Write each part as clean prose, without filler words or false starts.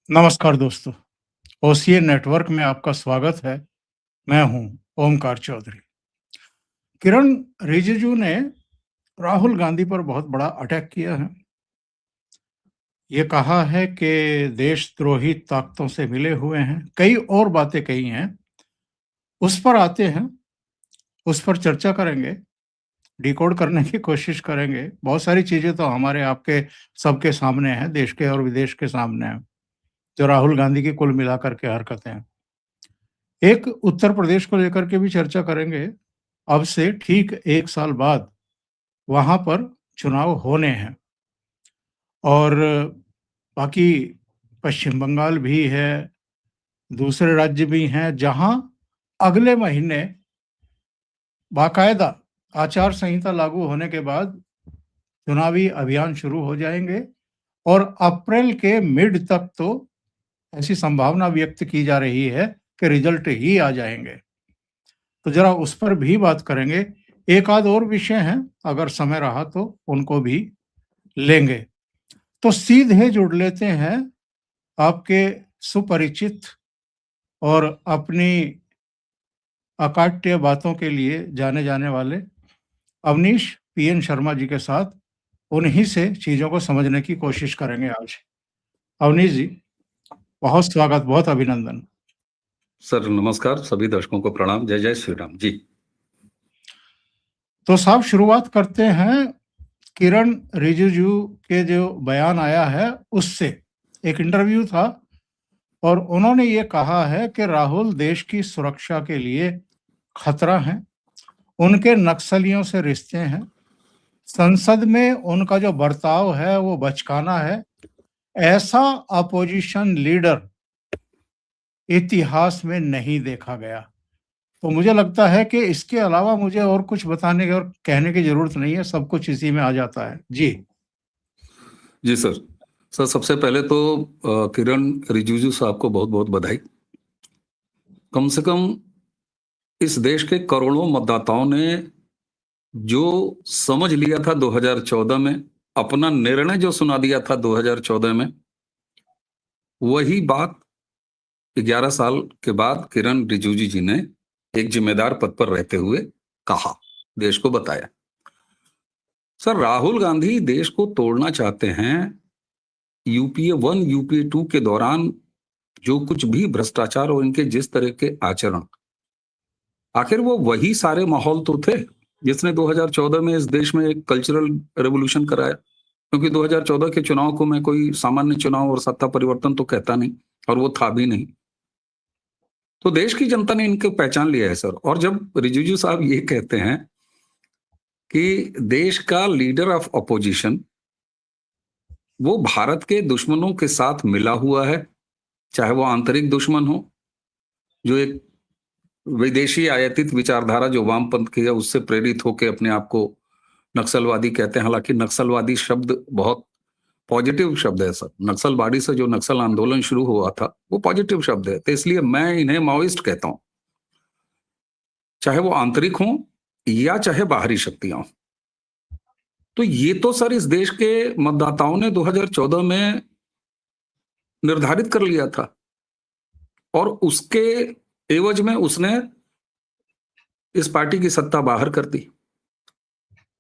नमस्कार दोस्तों, OCA network में आपका स्वागत है। मैं हूं ओमकार चौधरी। किरण रिजिजू ने राहुल गांधी पर बहुत बड़ा अटैक किया है। ये कहा है कि देशद्रोही ताकतों से मिले हुए हैं, कई और बातें कही हैं। उस पर आते हैं, उस पर चर्चा करेंगे, डिकोड करने की कोशिश करेंगे। बहुत सारी चीजें तो हमारे आपके सबके सामने हैं, देश के और विदेश के सामने हैं, जो राहुल गांधी की कुल मिलाकर के हरकतें हैं। एक उत्तर प्रदेश को लेकर के भी चर्चा करेंगे। अब से ठीक 1 साल बाद वहाँ पर चुनाव होने हैं और बाकी पश्चिम बंगाल भी है, दूसरे राज्य भी हैं जहाँ अगले महीने बाकायदा आचार संहिता लागू होने के बाद चुनावी अभियान शुरू हो जाएंगे और अप्रैल के मिड तक तो ऐसी संभावना व्यक्त की जा रही है कि रिजल्ट ही आ जाएंगे। तो जरा उस पर भी बात करेंगे। एक आध और विषय हैं, अगर समय रहा तो उनको भी लेंगे। तो सीधे जुड़ लेते हैं आपके सुपरिचित और अपनी अकाट्य बातों के लिए जाने जाने वाले अवनीश पीएन शर्मा जी के साथ। उन्हीं से चीज़ों को समझने की कोशिश करेंगे आज। अवनीश जी, बहुत स्वागत, बहुत अभिनंदन। सर नमस्कार, सभी दर्शकों को प्रणाम। जय जय श्री राम जी। तो साहब, शुरुआत करते हैं किरण रिजिजू के जो बयान आया है उससे। एक इंटरव्यू था और उन्होंने ये कहा है कि राहुल देश की सुरक्षा के लिए खतरा है, उनके नक्सलियों से रिश्ते हैं, संसद में उनका जो बर्ताव है वो बचकाना है, ऐसा अपोजिशन लीडर इतिहास में नहीं देखा गया। तो मुझे लगता है कि इसके अलावा मुझे और कुछ बताने की और कहने की जरूरत नहीं है, सब कुछ इसी में आ जाता है जी। जी सर। सबसे पहले तो किरण रिजिजू साहब को बहुत बहुत बधाई। कम से कम इस देश के करोड़ों मतदाताओं ने जो समझ लिया था 2014 में, अपना निर्णय जो सुना दिया था 2014 में, वही बात 11 साल के बाद किरण रिजिजू जी ने एक जिम्मेदार पद पर रहते हुए कहा, देश को बताया। सर, राहुल गांधी देश को तोड़ना चाहते हैं। यूपीए 1 यूपीए 2 के दौरान जो कुछ भी भ्रष्टाचार और इनके जिस तरह के आचरण, आखिर वो वही सारे माहौल तो थे जिसने 2014 में इस देश में एक कल्चरल रेवोल्यूशन कराया। क्योंकि 2014 के चुनाव को मैं कोई सामान्य चुनाव और सत्ता परिवर्तन तो कहता नहीं, और वो था भी नहीं। तो देश की जनता ने इनको पहचान लिया है सर। और जब रिजिजू साहब ये कहते हैं कि देश का लीडर ऑफ अपोजिशन वो भारत के दुश्मनों के साथ मिला हुआ है, चाहे वो आंतरिक दुश्मन हो, जो एक विदेशी आयातित विचारधारा जो वामपंथ की है उससे प्रेरित होकर अपने आप को नक्सलवादी कहते हैं। हालांकि नक्सलवादी शब्द बहुत पॉजिटिव शब्द है सर। नक्सलवादी से जो नक्सल आंदोलन शुरू हुआ था वो पॉजिटिव शब्द है, तो इसलिए मैं इन्हें माओइस्ट कहता हूं, चाहे वो आंतरिक हो या चाहे बाहरी शक्तियां हो। तो ये तो सर इस देश के मतदाताओं ने 2014 में निर्धारित कर लिया था, और उसके एवज में उसने इस पार्टी की सत्ता बाहर कर दी।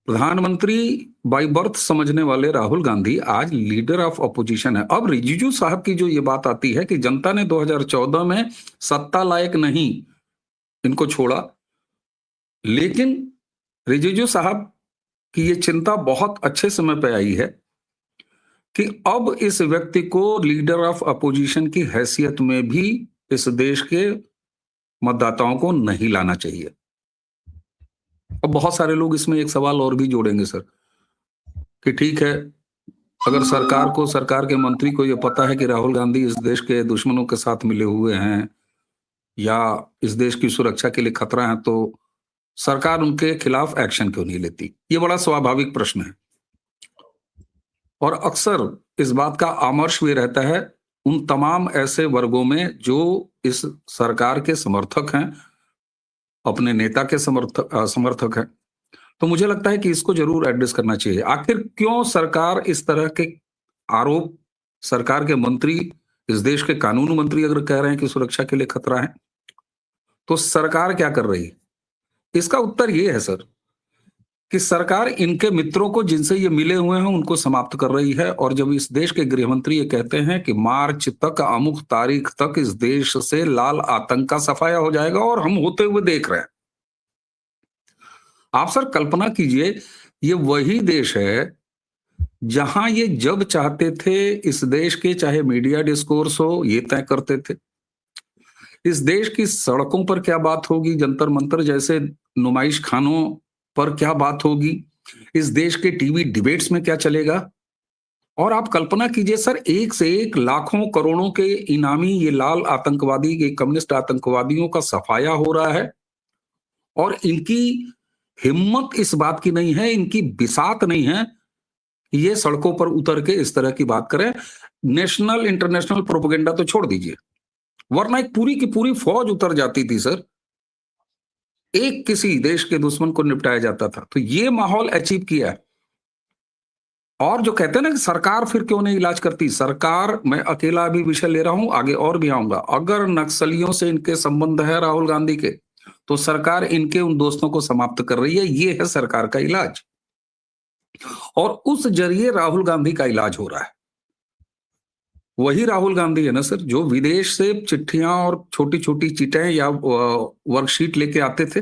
प्रधानमंत्री बाय बर्थ समझने वाले राहुल गांधी आज लीडर ऑफ अपोजिशन है। अब रिजिजू साहब की जो ये बात आती है कि जनता ने 2014 में सत्ता लायक नहीं इनको छोड़ा, लेकिन रिजिजू साहब की ये चिंता बहुत अच्छे समय पे आई है कि अब इस व्यक्ति को लीडर ऑफ अपोजिशन की हैसियत में भी इस देश के मतदाताओं को नहीं लाना चाहिए। अब बहुत सारे लोग इसमें एक सवाल और भी जोड़ेंगे सर कि ठीक है, अगर सरकार को, सरकार के मंत्री को यह पता है कि राहुल गांधी इस देश के दुश्मनों के साथ मिले हुए हैं या इस देश की सुरक्षा के लिए खतरा है, तो सरकार उनके खिलाफ एक्शन क्यों नहीं लेती? ये बड़ा स्वाभाविक प्रश्न है, और अक्सर इस बात का आमर्श भी रहता है उन तमाम ऐसे वर्गों में जो इस सरकार के समर्थक हैं, अपने नेता के समर्थक हैं। तो मुझे लगता है कि इसको जरूर एड्रेस करना चाहिए। आखिर क्यों सरकार इस तरह के आरोप सरकार के मंत्री इस देश के कानून मंत्री अगर कह रहे हैं कि सुरक्षा के लिए खतरा है, तो सरकार क्या कर रही है? इसका उत्तर ये है सर कि सरकार इनके मित्रों को जिनसे ये मिले हुए हैं उनको समाप्त कर रही है। और जब इस देश के गृह मंत्री ये कहते हैं कि मार्च तक, अमुक तारीख तक इस देश से लाल आतंक का सफाया हो जाएगा, और हम होते हुए देख रहे हैं। आप सर कल्पना कीजिए, ये वही देश है जहां ये जब चाहते थे इस देश के चाहे मीडिया डिस्कोर्स हो ये तय करते थे। इस देश की सड़कों पर क्या बात होगी, जंतर मंतर जैसे नुमाइश खानों पर क्या बात होगी, इस देश के टीवी डिबेट्स में क्या चलेगा। और आप कल्पना कीजिए सर, एक से एक लाखों करोड़ों के इनामी ये लाल आतंकवादी, ये कम्युनिस्ट आतंकवादियों का सफाया हो रहा है, और इनकी हिम्मत इस बात की नहीं है, इनकी बिसात नहीं है कि ये सड़कों पर उतर के इस तरह की बात करें। नेशनल इंटरनेशनल प्रोपेगेंडा तो छोड़ दीजिए, वरना एक पूरी की पूरी फौज उतर जाती थी सर, एक किसी देश के दुश्मन को निपटाया जाता था। तो ये माहौल अचीव किया है। और जो कहते हैं ना कि सरकार फिर क्यों नहीं इलाज करती, सरकार, मैं अकेला अभी विषय ले रहा हूं, आगे और भी आऊंगा। अगर नक्सलियों से इनके संबंध है राहुल गांधी के, तो सरकार इनके उन दोस्तों को समाप्त कर रही है। ये है सरकार का इलाज, और उस जरिए राहुल गांधी का इलाज हो रहा है। वही राहुल गांधी है ना सर जो विदेश से चिट्ठियां और छोटी छोटी चीटें या वर्कशीट लेके आते थे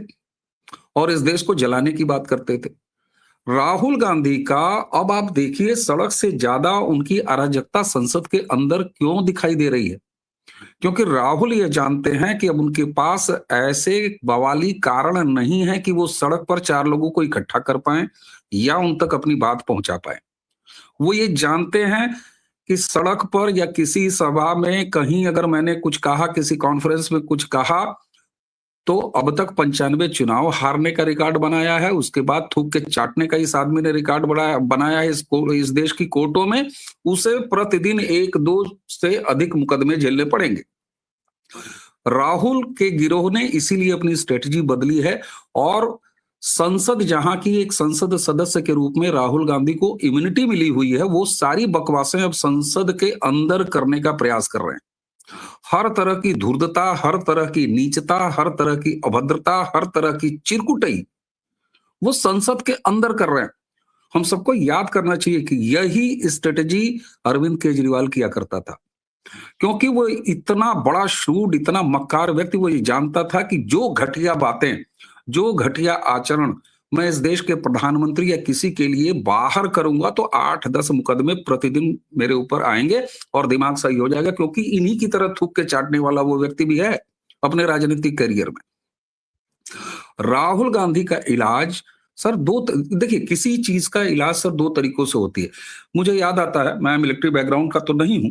और इस देश को जलाने की बात करते थे। राहुल गांधी का अब आप देखिए, सड़क से ज्यादा उनकी अराजकता संसद के अंदर क्यों दिखाई दे रही है? क्योंकि राहुल ये जानते हैं कि अब उनके पास ऐसे बवाली कारण नहीं है कि वो सड़क पर 4 लोगों को इकट्ठा कर पाए या उन तक अपनी बात पहुंचा पाए। वो ये जानते हैं कि सड़क पर या किसी सभा में कहीं अगर मैंने कुछ कहा, किसी कॉन्फ्रेंस में कुछ कहा, तो अब तक 95 चुनाव हारने का रिकॉर्ड बनाया है। उसके बाद थूक के चाटने का इस आदमी ने रिकॉर्ड बनाया है इस देश की कोर्टों में। उसे प्रतिदिन 1-2 से अधिक मुकदमे झेलने पड़ेंगे। राहुल के गिरोह ने इसीलिए अपनी स्ट्रेटजी बदली है, और संसद जहां की एक संसद सदस्य के रूप में राहुल गांधी को इम्यूनिटी मिली हुई है, वो सारी बकवासें अब संसद के अंदर करने का प्रयास कर रहे हैं। हर तरह की धूर्तता, हर तरह की नीचता, हर तरह की अभद्रता, हर तरह की चिरकुटई वो संसद के अंदर कर रहे हैं। हम सबको याद करना चाहिए कि यही स्ट्रेटजी अरविंद केजरीवाल किया करता था, क्योंकि वो इतना बड़ा शूड, इतना मक्कार व्यक्ति, वो ये जानता था कि जो घटिया बातें, जो घटिया आचरण मैं इस देश के प्रधानमंत्री या किसी के लिए बाहर करूंगा तो 8-10 मुकदमे प्रतिदिन मेरे ऊपर आएंगे और दिमाग सही हो जाएगा, क्योंकि इन्हीं की तरह थूक के चाटने वाला वो व्यक्ति भी है अपने राजनीतिक करियर में। राहुल गांधी का इलाज सर देखिए, किसी चीज का इलाज सर 2 तरीकों से होती है। मुझे याद आता है, मैं मिलिट्री बैकग्राउंड का तो नहीं हूं,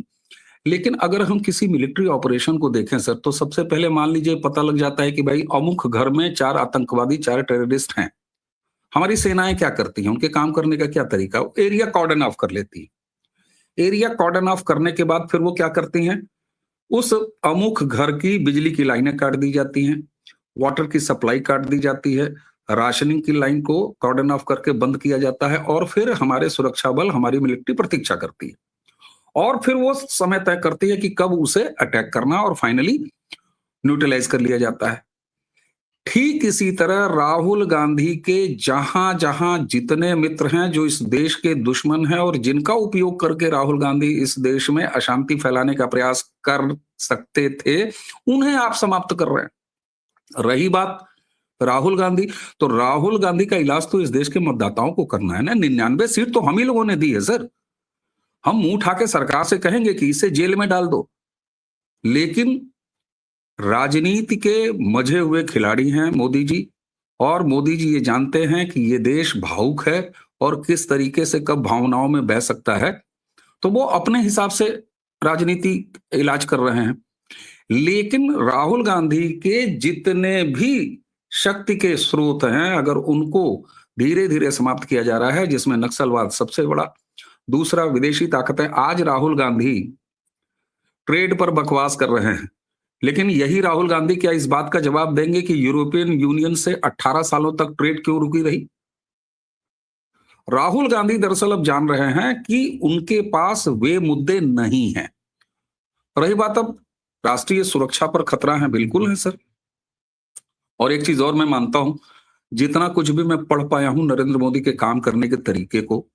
लेकिन अगर हम किसी मिलिट्री ऑपरेशन को देखें सर, तो सबसे पहले मान लीजिए पता लग जाता है कि भाई अमुक घर में 4 आतंकवादी, 4 टेररिस्ट हैं। हमारी सेनाएं क्या करती हैं, उनके काम करने का क्या तरीका? एरिया कॉर्डन ऑफ कर लेती है। एरिया कॉर्डन ऑफ करने के बाद फिर वो क्या करती हैं, उस अमुक घर की बिजली की लाइनें काट दी जाती हैं, वाटर की सप्लाई काट दी जाती है, राशनिंग की लाइन को कॉर्डन ऑफ करके बंद किया जाता है, और फिर हमारे सुरक्षा बल, हमारी मिलिट्री प्रतीक्षा करती है, और फिर वो समय तय करती है कि कब उसे अटैक करना, और फाइनली न्यूट्रलाइज कर लिया जाता है। ठीक इसी तरह राहुल गांधी के जहां जहां जितने मित्र हैं जो इस देश के दुश्मन हैं और जिनका उपयोग करके राहुल गांधी इस देश में अशांति फैलाने का प्रयास कर सकते थे, उन्हें आप समाप्त कर रहे हैं। रही बात राहुल गांधी, तो राहुल गांधी का इलाज तो इस देश के मतदाताओं को करना है ना। 99 सीट तो हम ही लोगों ने दी है सर। हम मुंह उठा के सरकार से कहेंगे कि इसे जेल में डाल दो, लेकिन राजनीति के मजे हुए खिलाड़ी हैं मोदी जी, और मोदी जी ये जानते हैं कि ये देश भावुक है और किस तरीके से कब भावनाओं में बह सकता है, तो वो अपने हिसाब से राजनीति इलाज कर रहे हैं। लेकिन राहुल गांधी के जितने भी शक्ति के स्रोत हैं, अगर उनको धीरे धीरे समाप्त किया जा रहा है, जिसमें नक्सलवाद सबसे बड़ा, दूसरा विदेशी ताकतें। आज राहुल गांधी ट्रेड पर बकवास कर रहे हैं, लेकिन यही राहुल गांधी क्या इस बात का जवाब देंगे कि यूरोपियन यूनियन से 18 सालों तक ट्रेड क्यों रुकी रही? राहुल गांधी दरअसल अब जान रहे हैं कि उनके पास वे मुद्दे नहीं हैं। रही बात अब राष्ट्रीय सुरक्षा पर खतरा है, बिल्कुल है सर। और एक चीज और मैं मानता हूं, जितना कुछ भी मैं पढ़ पाया हूं नरेंद्र मोदी के काम करने के तरीके को,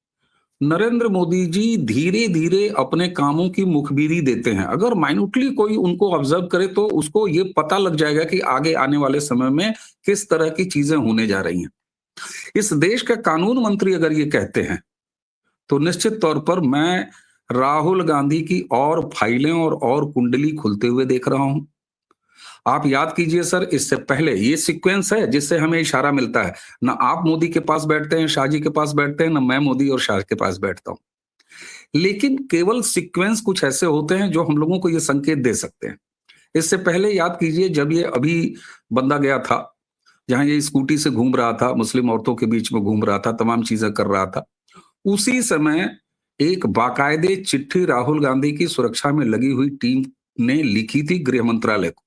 नरेंद्र मोदी जी धीरे धीरे अपने कामों की मुखबिरी देते हैं। अगर माइन्यूटली कोई उनको ऑब्जर्व करे तो उसको ये पता लग जाएगा कि आगे आने वाले समय में किस तरह की चीजें होने जा रही हैं। इस देश का कानून मंत्री अगर ये कहते हैं तो निश्चित तौर पर मैं राहुल गांधी की और फाइलें और कुंडली खुलते हुए देख रहा हूं। आप याद कीजिए सर, इससे पहले ये सीक्वेंस है जिससे हमें इशारा मिलता है। ना आप मोदी के पास बैठते हैं, शाह जी के पास बैठते हैं, ना मैं मोदी और शाह के पास बैठता हूं। लेकिन केवल सीक्वेंस कुछ ऐसे होते हैं जो हम लोगों को ये संकेत दे सकते हैं। इससे पहले याद कीजिए, जब ये अभी बंदा गया था, जहां ये स्कूटी से घूम रहा था, मुस्लिम औरतों के बीच में घूम रहा था, तमाम चीजें कर रहा था, उसी समय एक बाकायदे चिट्ठी राहुल गांधी की सुरक्षा में लगी हुई टीम ने लिखी थी गृह मंत्रालय को,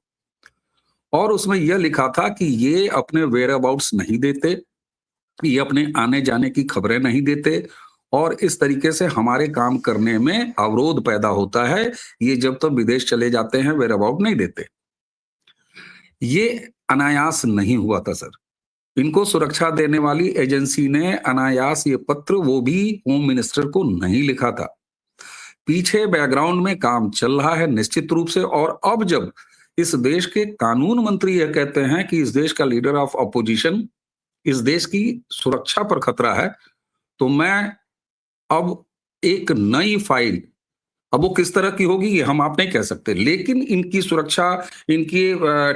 और उसमें यह लिखा था कि ये अपने वेयर अबाउट्स नहीं देते, ये अपने आने जाने की खबरें नहीं देते, और इस तरीके से हमारे काम करने में अवरोध पैदा होता है। ये जब तक विदेश चले जाते हैं वेयर अबाउट नहीं देते। ये अनायास नहीं हुआ था सर। इनको सुरक्षा देने वाली एजेंसी ने अनायास ये पत्र, वो भी होम मिनिस्टर को नहीं लिखा था। पीछे बैकग्राउंड में काम चल रहा है निश्चित रूप से। और अब जब इस देश के कानून मंत्री यह कहते हैं कि इस देश का लीडर ऑफ अपोजिशन, इस देश की सुरक्षा पर खतरा है, तो मैं अब एक नई फाइल, अब वो किस तरह की होगी ये हम आप नहीं कह सकते, लेकिन इनकी सुरक्षा, इनकी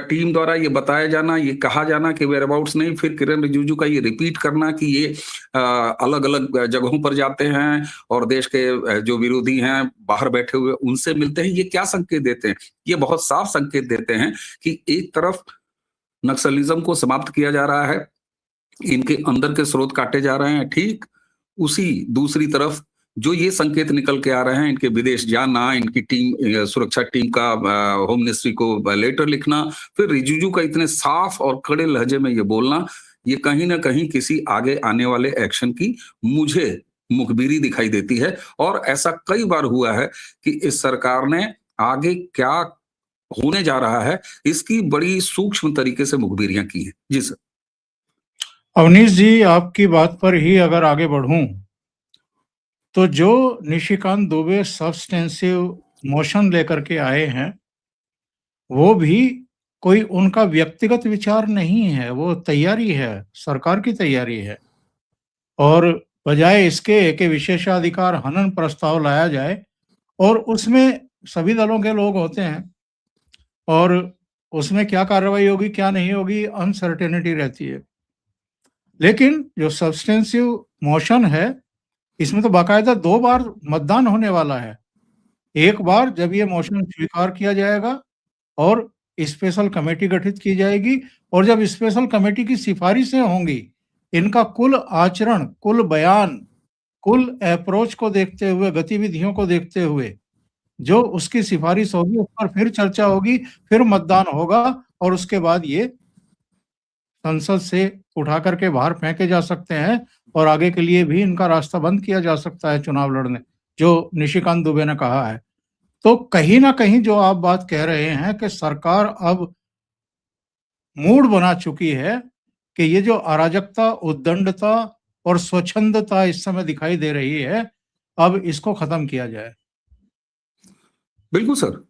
टीम द्वारा ये बताया जाना, ये कहा जाना कि वेयर अबाउट्स नहीं, फिर किरण रिजिजू का ये रिपीट करना कि ये अलग अलग जगहों पर जाते हैं और देश के जो विरोधी हैं बाहर बैठे हुए उनसे मिलते हैं, ये क्या संकेत देते हैं? ये बहुत साफ संकेत देते हैं कि एक तरफ नक्सलिज्म को समाप्त किया जा रहा है, इनके अंदर के स्रोत काटे जा रहे हैं, ठीक उसी दूसरी तरफ जो ये संकेत निकल के आ रहे हैं, इनके विदेश जाना, इनकी टीम, सुरक्षा टीम का होम मिनिस्ट्री को लेटर लिखना, फिर रिजिजू का इतने साफ और कड़े लहजे में ये बोलना, ये कहीं ना कहीं किसी आगे आने वाले एक्शन की मुझे मुखबिरी दिखाई देती है। और ऐसा कई बार हुआ है कि इस सरकार ने आगे क्या होने जा रहा है इसकी बड़ी सूक्ष्म तरीके से मुखबिरियां की हैं। जी सर। अवनीश जी, आपकी बात पर ही अगर आगे बढ़ूं तो जो निशिकांत दुबे सब्सटेंसिव मोशन लेकर के आए हैं, वो भी कोई उनका व्यक्तिगत विचार नहीं है, वो तैयारी है, सरकार की तैयारी है। और बजाय इसके कि विशेषाधिकार हनन प्रस्ताव लाया जाए और उसमें सभी दलों के लोग होते हैं और उसमें क्या कार्रवाई होगी क्या नहीं होगी अनसर्टेनिटी रहती है। लेकिन जो सब्सटेंसिव मोशन है, इसमें तो बाकायदा 2 बार मतदान होने वाला है। एक बार जब ये मोशन स्वीकार किया जाएगा और स्पेशल कमेटी गठित की जाएगी, और जब स्पेशल कमेटी की सिफारिशें होंगी, इनका कुल आचरण, कुल बयान, कुल अप्रोच को देखते हुए, गतिविधियों को देखते हुए जो उसकी सिफारिश होगी उस पर फिर चर्चा होगी, फिर मतदान होगा और उसके बाद ये संसद से उठा करके बाहर फेंके जा सकते हैं और आगे के लिए भी इनका रास्ता बंद किया जा सकता है चुनाव लड़ने, जो निशिकांत दुबे ने कहा है। तो कहीं ना कहीं जो आप बात कह रहे हैं कि सरकार अब मूड बना चुकी है कि ये जो अराजकता, उद्दंडता और स्वच्छंदता इस समय दिखाई दे रही है, अब इसको खत्म किया जाए। बिल्कुल सर।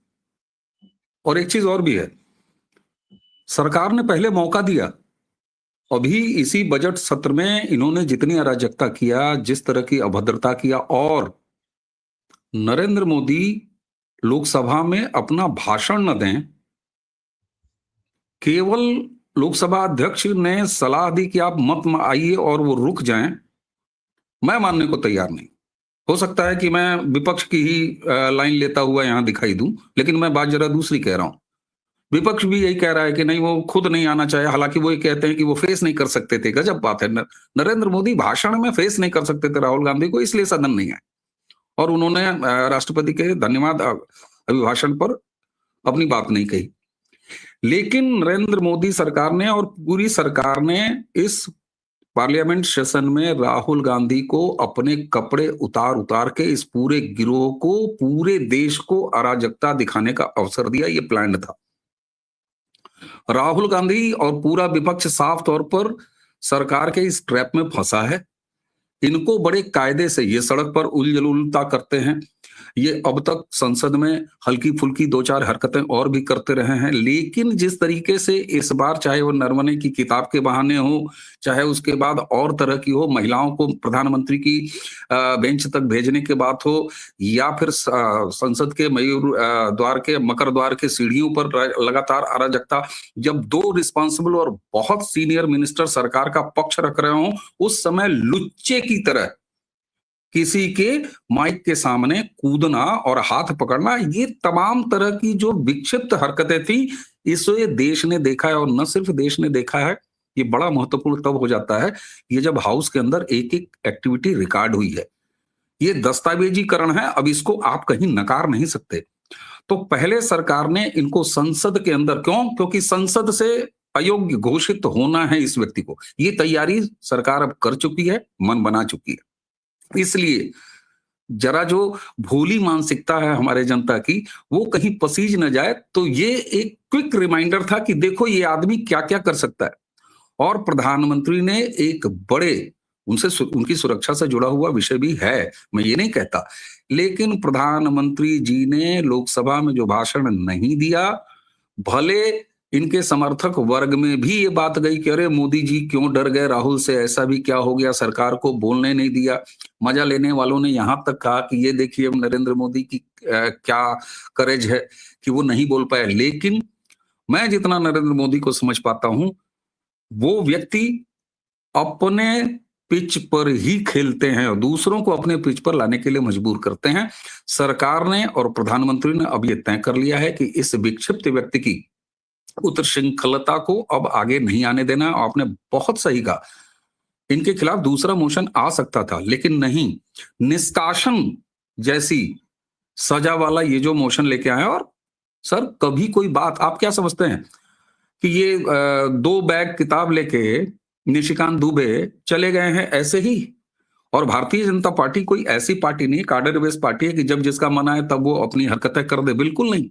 और एक चीज और भी है, सरकार ने पहले मौका दिया। अभी इसी बजट सत्र में इन्होंने जितनी अराजकता किया, जिस तरह की अभद्रता किया, और नरेंद्र मोदी लोकसभा में अपना भाषण न दें, केवल लोकसभा अध्यक्ष ने सलाह दी कि आप मत आइए और वो रुक जाएं, मैं मानने को तैयार नहीं। हो सकता है कि मैं विपक्ष की ही लाइन लेता हुआ यहां दिखाई दूं, लेकिन मैं बात जरा दूसरी कह रहा हूं। विपक्ष भी यही कह रहा है कि नहीं, वो खुद नहीं आना चाहे, हालांकि वो ये कहते हैं कि वो फेस नहीं कर सकते थे। गजब बात है, नरेंद्र मोदी भाषण में फेस नहीं कर सकते थे राहुल गांधी को, इसलिए सदन नहीं आए और उन्होंने राष्ट्रपति के धन्यवाद अभिभाषण पर अपनी बात नहीं कही। लेकिन नरेंद्र मोदी सरकार ने और पूरी सरकार ने इस पार्लियामेंट सेशन में राहुल गांधी को अपने कपड़े उतार उतार के इस पूरे गिरोह को, पूरे देश को अराजकता दिखाने का अवसर दिया। ये प्लान था। राहुल गांधी और पूरा विपक्ष साफ तौर पर सरकार के इस ट्रैप में फंसा है। इनको बड़े कायदे से ये सड़क पर उलझुलता करते हैं। ये अब तक संसद में हल्की फुल्की 2-4 हरकतें और भी करते रहे हैं, लेकिन जिस तरीके से इस बार, चाहे वो नरवणे की किताब के बहाने हो, चाहे उसके बाद और तरह की हो, महिलाओं को प्रधानमंत्री की बेंच तक भेजने के बात हो, या फिर संसद के मयूर द्वार के, मकर द्वार के सीढ़ियों पर लगातार अराजकता, जब 2 रिस्पॉन्सिबल और बहुत सीनियर मिनिस्टर सरकार का पक्ष रख रहे हों, उस समय लुच्चे की तरह किसी के माइक के सामने कूदना और हाथ पकड़ना, ये तमाम तरह की जो विक्षिप्त हरकतें थी, इसे देश ने देखा है। और न सिर्फ देश ने देखा है, ये बड़ा महत्वपूर्ण तब हो जाता है ये जब हाउस के अंदर एक एक एक्टिविटी रिकॉर्ड हुई है। ये दस्तावेजीकरण है, अब इसको आप कहीं नकार नहीं सकते। तो पहले सरकार ने इनको संसद के अंदर, क्योंकि संसद से अयोग्य घोषित होना है इस व्यक्ति को, ये तैयारी सरकार अब कर चुकी है, मन बना चुकी है। इसलिए जरा जो भोली मानसिकता है हमारे जनता की, वो कहीं पसीज न जाए, तो ये एक क्विक रिमाइंडर था कि देखो ये आदमी क्या क्या कर सकता है। और प्रधानमंत्री ने एक बड़े, उनकी सुरक्षा से जुड़ा हुआ विषय भी है, मैं ये नहीं कहता, लेकिन प्रधानमंत्री जी ने लोकसभा में जो भाषण नहीं दिया, भले इनके समर्थक वर्ग में भी ये बात गई कि अरे मोदी जी क्यों डर गए राहुल से, ऐसा भी क्या हो गया, सरकार को बोलने नहीं दिया। मजा लेने वालों ने यहां तक कहा कि ये देखिए अब नरेंद्र मोदी की क्या करेज है कि वो नहीं बोल पाए। लेकिन मैं जितना नरेंद्र मोदी को समझ पाता हूं, वो व्यक्ति अपने पिच पर ही खेलते हैं और दूसरों को अपने पिच पर लाने के लिए मजबूर करते हैं। सरकार ने और प्रधानमंत्री ने अब ये तय कर लिया है कि इस विक्षिप्त व्यक्ति की उच्छृंखलता को अब आगे नहीं आने देना। आपने बहुत सही कहा, इनके खिलाफ दूसरा मोशन आ सकता था, लेकिन नहीं, निष्कासन जैसी सजा वाला ये जो मोशन लेके आए। और सर, कभी कोई बात, आप क्या समझते हैं कि ये 2 बैग किताब लेके निशिकांत दुबे चले गए हैं ऐसे ही? और भारतीय जनता पार्टी कोई ऐसी पार्टी नहीं, कार्डर बेस्ड पार्टी है कि जब जिसका मन आए तब वो अपनी हरकतें कर दे, बिल्कुल नहीं।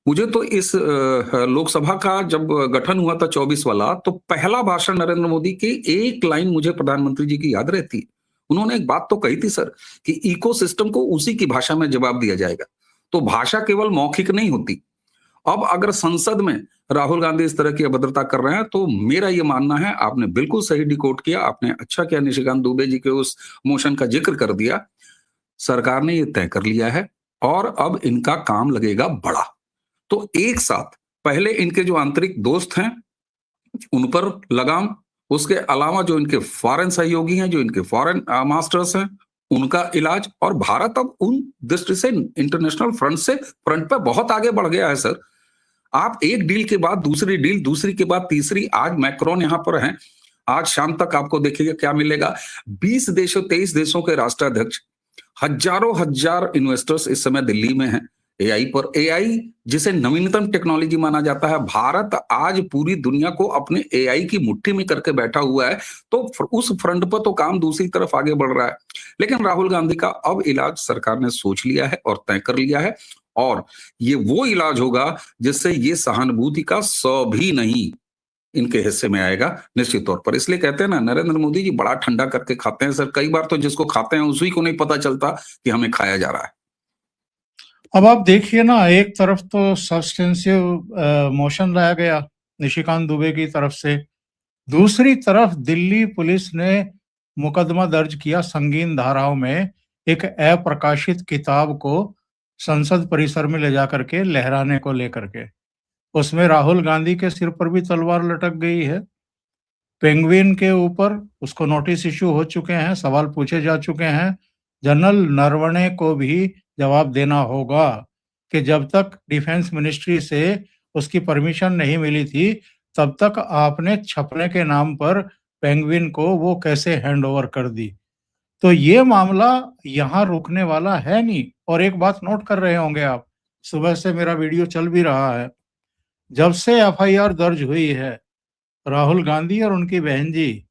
मुझे तो इस लोकसभा का जब गठन हुआ था 24 वाला, तो पहला भाषण नरेंद्र मोदी की एक लाइन मुझे प्रधानमंत्री जी की याद रहती है। उन्होंने एक बात तो कही थी सर, कि इकोसिस्टम को उसी की भाषा में जवाब दिया जाएगा। तो भाषा केवल मौखिक नहीं होती। अब अगर संसद में राहुल गांधी इस तरह की अभद्रता कर रहे हैं, तो मेरा ये मानना है, आपने बिल्कुल सही डिकोड किया, आपने अच्छा किया, निशिकांत दुबे जी के उस मोशन का जिक्र कर दिया। सरकार ने ये तय कर लिया है और अब इनका काम लगेगा बड़ा। तो एक साथ पहले इनके जो आंतरिक दोस्त हैं उन पर लगाम, उसके अलावा जो इनके फॉरेन सहयोगी हैं, जो इनके फॉरेन मास्टर्स हैं, उनका इलाज। और भारत अब उन दृष्टि से इंटरनेशनल फ्रंट पे बहुत आगे बढ़ गया है सर। आप एक डील के बाद दूसरी डील, दूसरी के बाद तीसरी, आज मैक्रोन यहां पर हैं, आज शाम तक आपको देखिएगा क्या मिलेगा। 20 देशों, 23 देशों के राष्ट्राध्यक्ष, हजारों हजार इन्वेस्टर्स इस समय दिल्ली में हैं एआई पर। एआई जिसे नवीनतम टेक्नोलॉजी माना जाता है, भारत आज पूरी दुनिया को अपने एआई की मुट्ठी में करके बैठा हुआ है। तो उस फ्रंट पर तो काम दूसरी तरफ आगे बढ़ रहा है। लेकिन राहुल गांधी का अब इलाज सरकार ने सोच लिया है और तय कर लिया है, और ये वो इलाज होगा जिससे ये सहानुभूति का सौ भी नहीं इनके हिस्से में आएगा निश्चित तौर पर। इसलिए कहते हैं ना, नरेंद्र मोदी जी बड़ा ठंडा करके खाते हैं सर। कई बार तो जिसको खाते हैं उसी को नहीं पता चलता कि हमें खाया जा रहा है। अब आप देखिए ना, एक तरफ तो सब्सटेंसिव मोशन लाया गया निशिकांत दुबे की तरफ से, दूसरी तरफ दिल्ली पुलिस ने मुकदमा दर्ज किया संगीन धाराओं में एक अप्रकाशित किताब को संसद परिसर में ले जाकर के लहराने को लेकर के। उसमें राहुल गांधी के सिर पर भी तलवार लटक गई है। पेंगुइन के ऊपर उसको नोटिस इश्यू हो चुके हैं, सवाल पूछे जा चुके हैं। जनरल नरवणे को भी जवाब देना होगा कि जब तक डिफेंस मिनिस्ट्री से उसकी परमिशन नहीं मिली थी, तब तक आपने छपने के नाम पर पेंगुइन को वो कैसे हैंड ओवर कर दी। तो ये मामला यहाँ रुकने वाला है नहीं। और एक बात नोट कर रहे होंगे आप, सुबह से मेरा वीडियो चल भी रहा है, जब से एफआईआर दर्ज हुई है राहुल गांधी और उनकी बहन जी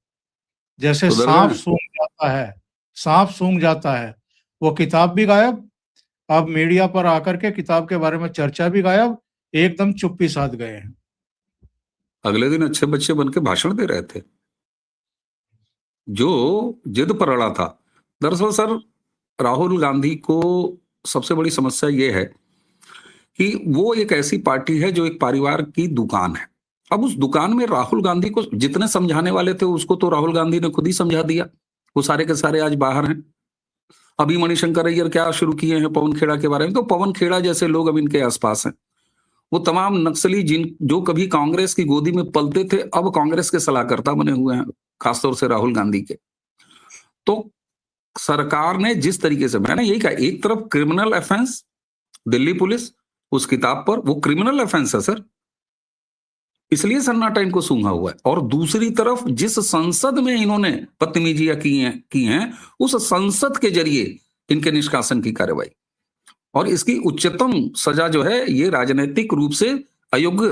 जैसे सुधर सांप गए। सूंघ जाता है, सांप सूंघ जाता है, वो किताब भी गायब। अब मीडिया पर आकर के किताब के बारे में चर्चा भी गायब, एकदम चुप्पी साध गए हैं। अगले दिन अच्छे बच्चे बन के भाषण दे रहे थे, जो जिद पर अड़ा था। दरअसल सर, राहुल गांधी को सबसे बड़ी समस्या ये है कि वो एक ऐसी पार्टी है जो एक परिवार की दुकान है। अब उस दुकान में राहुल गांधी को जितने समझाने वाले थे, उसको तो राहुल गांधी ने खुद ही समझा दिया। वो सारे के सारे आज बाहर हैं। अभी मणिशंकर अय्यर क्या शुरू किए हैं पवन खेड़ा के बारे में, तो पवन खेड़ा जैसे लोग अब इनके आसपास हैं। वो तमाम नक्सली जो कभी कांग्रेस की गोदी में पलते थे, अब कांग्रेस के सलाहकर्ता बने हुए हैं, खासतौर से राहुल गांधी के। तो सरकार ने जिस तरीके से, मैंने यही कहा, एक तरफ क्रिमिनल ऑफेंस, दिल्ली पुलिस उस किताब पर, वो क्रिमिनल ऑफेंस है सर, इसलिए सन्नाटा इनको सूंघा हुआ है। और दूसरी तरफ जिस संसद में इन्होंने बदतमीजियां की हैं, उस संसद के जरिए इनके निष्कासन की कार्रवाई, और इसकी उच्चतम सजा जो है, ये राजनीतिक रूप से अयोग्य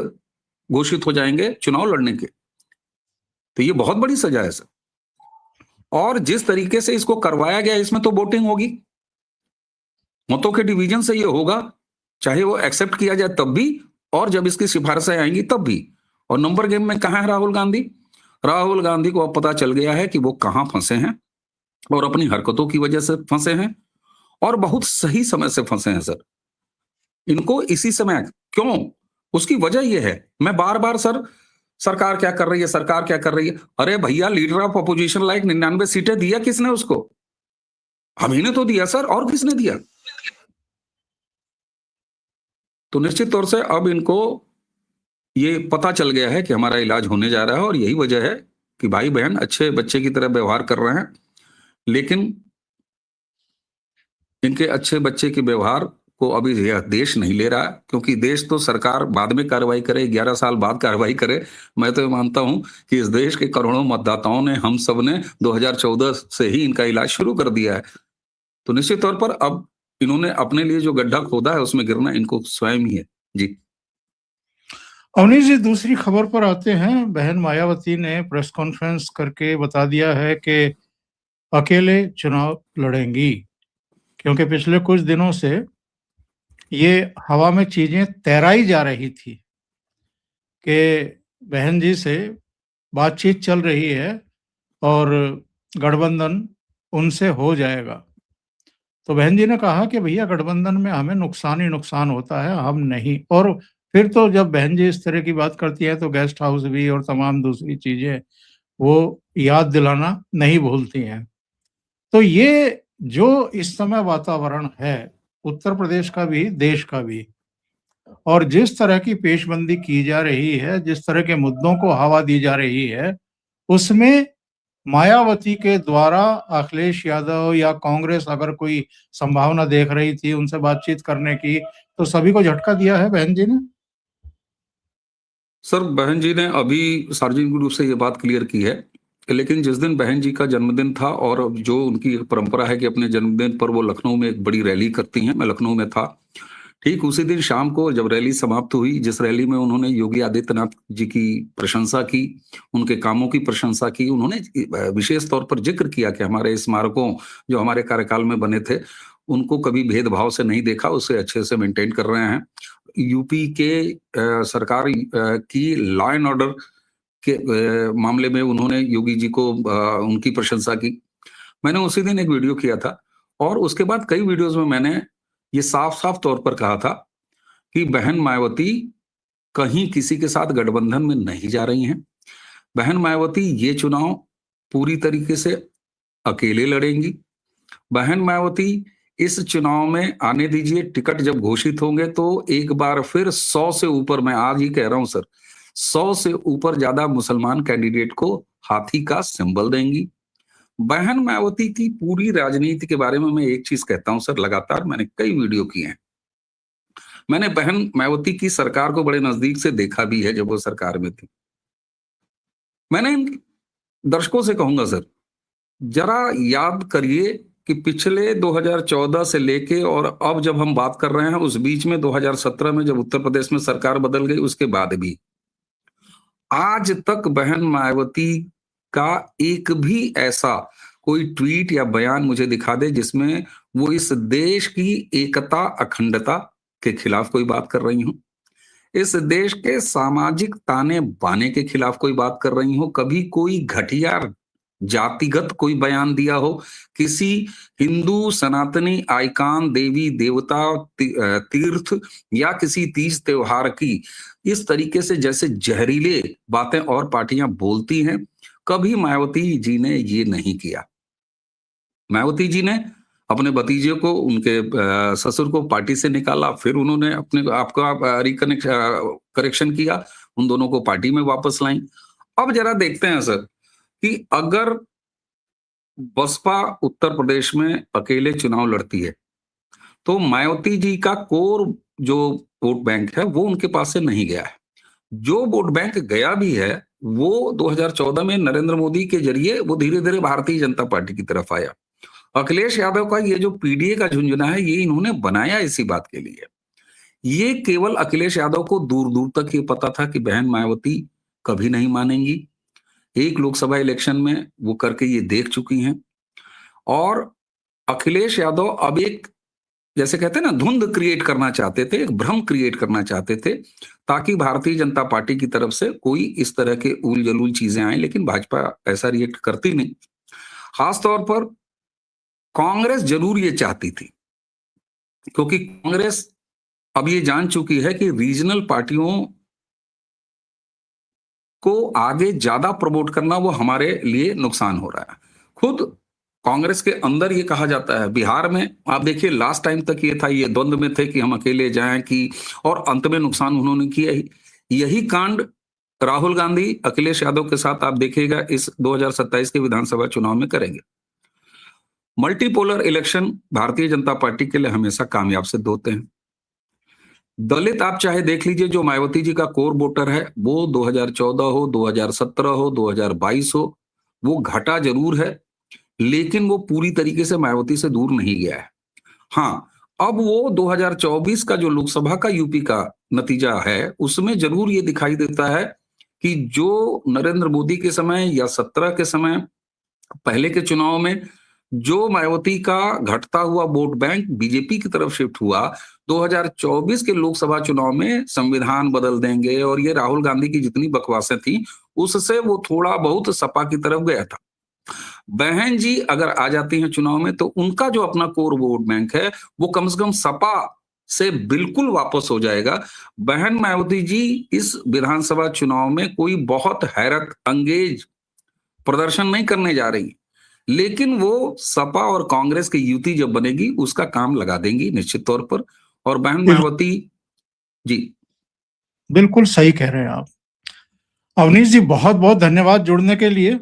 घोषित हो जाएंगे चुनाव लड़ने के। तो ये बहुत बड़ी सजा है सर। और जिस तरीके से इसको करवाया गया, इसमें तो वोटिंग होगी, मतों के डिवीजन से ये होगा, चाहे वो एक्सेप्ट किया जाए तब भी, और जब इसकी सिफारिशें आएंगी तब भी। और नंबर गेम में कहां है राहुल गांधी? राहुल गांधी को अब पता चल गया है कि वो कहां फंसे हैं, और अपनी हरकतों की वजह से फंसे हैं, और बहुत सही समय से फंसे हैं सर। इनको इसी समय क्यों, उसकी वजह यह है, मैं बार बार सर, सरकार क्या कर रही है, सरकार क्या कर रही है? अरे भैया, लीडर ऑफ अपोजिशन लाइक 99 सीटें दिया किसने उसको? हम ही ने तो दिया सर, और किसने दिया? तो निश्चित तौर से अब इनको ये पता चल गया है कि हमारा इलाज होने जा रहा है, और यही वजह है कि भाई बहन अच्छे बच्चे की तरह व्यवहार कर रहे हैं। लेकिन इनके अच्छे बच्चे के व्यवहार को अभी यह देश नहीं ले रहा, क्योंकि देश तो सरकार बाद में कार्रवाई करे, 11 साल बाद कार्रवाई करे। मैं तो मानता हूं कि इस देश के करोड़ों मतदाताओं ने, हम सब ने 2014 से ही इनका इलाज शुरू कर दिया है। तो निश्चित तौर पर अब इन्होंने अपने लिए जो गड्ढा खोदा है, उसमें गिरना इनको स्वयं ही है। जी अवनीश जी, दूसरी खबर पर आते हैं। बहन मायावती ने प्रेस कॉन्फ्रेंस करके बता दिया है कि अकेले चुनाव लड़ेंगी, क्योंकि पिछले कुछ दिनों से ये हवा में चीजें तैराई जा रही थी कि बहन जी से बातचीत चल रही है और गठबंधन उनसे हो जाएगा। तो बहन जी ने कहा कि भैया, गठबंधन में हमें नुकसान ही नुकसान होता है, हम नहीं। और फिर तो जब बहन जी इस तरह की बात करती है तो गेस्ट हाउस भी और तमाम दूसरी चीजें वो याद दिलाना नहीं भूलती हैं। तो ये जो इस समय वातावरण है, उत्तर प्रदेश का भी, देश का भी, और जिस तरह की पेशबंदी की जा रही है, जिस तरह के मुद्दों को हवा दी जा रही है, उसमें मायावती के द्वारा अखिलेश यादव या कांग्रेस अगर कोई संभावना देख रही थी उनसे बातचीत करने की, तो सभी को झटका दिया है बहन जी ने। सर, बहन जी ने अभी सार्वजनिक रूप से ये बात क्लियर की है, लेकिन जिस दिन बहन जी का जन्मदिन था, और जो उनकी एक परंपरा है कि अपने जन्मदिन पर वो लखनऊ में एक बड़ी रैली करती हैं, मैं लखनऊ में था। ठीक उसी दिन शाम को जब रैली समाप्त हुई, जिस रैली में उन्होंने योगी आदित्यनाथ जी की प्रशंसा की, उनके कामों की प्रशंसा की, उन्होंने विशेष तौर पर जिक्र किया कि हमारे स्मारकों जो हमारे कार्यकाल में बने थे, उनको कभी भेदभाव से नहीं देखा, उसे अच्छे से मेंटेन कर रहे हैं। यूपी के सरकार की लॉ एंड ऑर्डर के मामले में उन्होंने योगी जी को उनकी प्रशंसा की। मैंने उसी दिन एक वीडियो किया था, और उसके बाद कई वीडियोस में मैंने ये साफ-साफ तौर पर कहा था कि बहन मायावती कहीं किसी के साथ गठबंधन में नहीं जा रही हैं। बहन मायावती ये चुनाव पूरी तरीके से अकेले लड़ेंगी। बहन मायावती इस चुनाव में आने दीजिए, टिकट जब घोषित होंगे तो एक बार फिर 100 से ऊपर, मैं आज ही कह रहा हूं सर, 100 से ऊपर ज्यादा मुसलमान कैंडिडेट को हाथी का सिंबल देंगी। बहन मायावती की पूरी राजनीति के बारे में मैं एक चीज कहता हूं सर, लगातार मैंने कई वीडियो किए हैं। मैंने बहन मायावती की सरकार को बड़े नजदीक से देखा भी है जब वो सरकार में थी। मैंने इन दर्शकों से कहूंगा सर, जरा याद करिए कि पिछले 2014 से लेके और अब जब हम बात कर रहे हैं, उस बीच में 2017 में जब उत्तर प्रदेश में सरकार बदल गई, उसके बाद भी आज तक बहन मायावती का एक भी ऐसा कोई ट्वीट या बयान मुझे दिखा दे जिसमें वो इस देश की एकता अखंडता के खिलाफ कोई बात कर रही हो, इस देश के सामाजिक ताने बाने के खिलाफ कोई बात कर रही हो, कभी कोई घटिया जातिगत कोई बयान दिया हो, किसी हिंदू सनातनी आइकान देवी देवता तीर्थ या किसी तीज त्योहार की इस तरीके से जैसे जहरीले बातें और पार्टियां बोलती हैं, कभी मायावती जी ने ये नहीं किया। मायावती जी ने अपने भतीजे को, उनके ससुर को पार्टी से निकाला, फिर उन्होंने अपने आपका करेक्शन किया, उन दोनों को पार्टी में वापस लाई। अब जरा देखते हैं सर कि अगर बसपा उत्तर प्रदेश में अकेले चुनाव लड़ती है तो मायावती जी का कोर जो वोट बैंक है वो उनके पास से नहीं गया है। जो वोट बैंक गया भी है वो 2014 में नरेंद्र मोदी के जरिए वो धीरे धीरे भारतीय जनता पार्टी की तरफ आया। अखिलेश यादव का ये जो पीडीए का झुंझुना है ये इन्होंने बनाया इसी बात के लिए। ये केवल अखिलेश यादव को दूर दूर तक ये पता था कि बहन मायावती कभी नहीं मानेंगी। एक लोकसभा इलेक्शन में वो करके ये देख चुकी हैं और अखिलेश यादव अब एक, जैसे कहते हैं ना, धुंध क्रिएट करना चाहते थे, एक भ्रम क्रिएट करना चाहते थे ताकि भारतीय जनता पार्टी की तरफ से कोई इस तरह के उल जलूल चीजें आए, लेकिन भाजपा ऐसा रिएक्ट करती नहीं। खासतौर पर कांग्रेस जरूर ये चाहती थी क्योंकि कांग्रेस अब ये जान चुकी है कि रीजनल पार्टियों को आगे ज्यादा प्रमोट करना वो हमारे लिए नुकसान हो रहा है। खुद कांग्रेस के अंदर ये कहा जाता है, बिहार में आप देखिए लास्ट टाइम तक ये था, ये द्वंद्व में थे कि हम अकेले जाएं कि, और अंत में नुकसान उन्होंने किया ही। यही कांड राहुल गांधी अखिलेश यादव के साथ आप देखिएगा इस 2027 के विधानसभा चुनाव में करेंगे। Multipolar election Bharatiya Janata party के लिए हमेशा कामयाब सिद्ध होते हैं। दलित आप चाहे देख लीजिए, जो मायावती जी का कोर वोटर है वो 2014 हो, 2017 हो, 2022 हो, वो घटा जरूर है लेकिन वो पूरी तरीके से मायावती से दूर नहीं गया है। हाँ, अब वो 2024 का जो लोकसभा का यूपी का नतीजा है उसमें जरूर ये दिखाई देता है कि जो नरेंद्र मोदी के समय या 17 के समय पहले के चुनाव में जो मायावती का घटता हुआ वोट बैंक बीजेपी की तरफ शिफ्ट हुआ, 2024 के लोकसभा चुनाव में संविधान बदल देंगे और ये राहुल गांधी की जितनी बकवासें थी उससे वो थोड़ा बहुत सपा की तरफ गया था। बहन जी अगर आ जाती हैं चुनाव में तो उनका जो अपना कोर वोट बैंक है वो कम से कम सपा से बिल्कुल वापस हो जाएगा। बहन मायावती जी इस विधानसभा चुनाव में कोई बहुत हैरत अंगेज प्रदर्शन नहीं करने जा रही, लेकिन वो सपा और कांग्रेस की युति जब बनेगी उसका काम लगा देंगी निश्चित तौर पर। और बहन मायावती जी बिल्कुल सही कह रहे हैं आप। अवनीश जी बहुत बहुत धन्यवाद जुड़ने के लिए।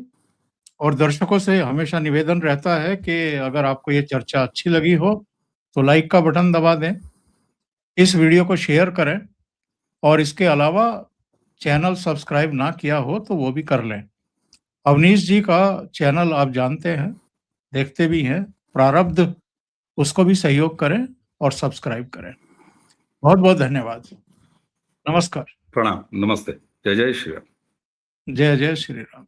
और दर्शकों से हमेशा निवेदन रहता है कि अगर आपको ये चर्चा अच्छी लगी हो तो लाइक का बटन दबा दें, इस वीडियो को शेयर करें और इसके अलावा चैनल सब्सक्राइब ना किया हो तो वो भी कर लें। अवनीश जी का चैनल आप जानते हैं, देखते भी हैं, प्रारब्ध, उसको भी सहयोग करें और सब्सक्राइब करें। बहुत बहुत धन्यवाद। नमस्कार। प्रणाम, नमस्ते, जय जय श्री राम। जय जय श्री राम।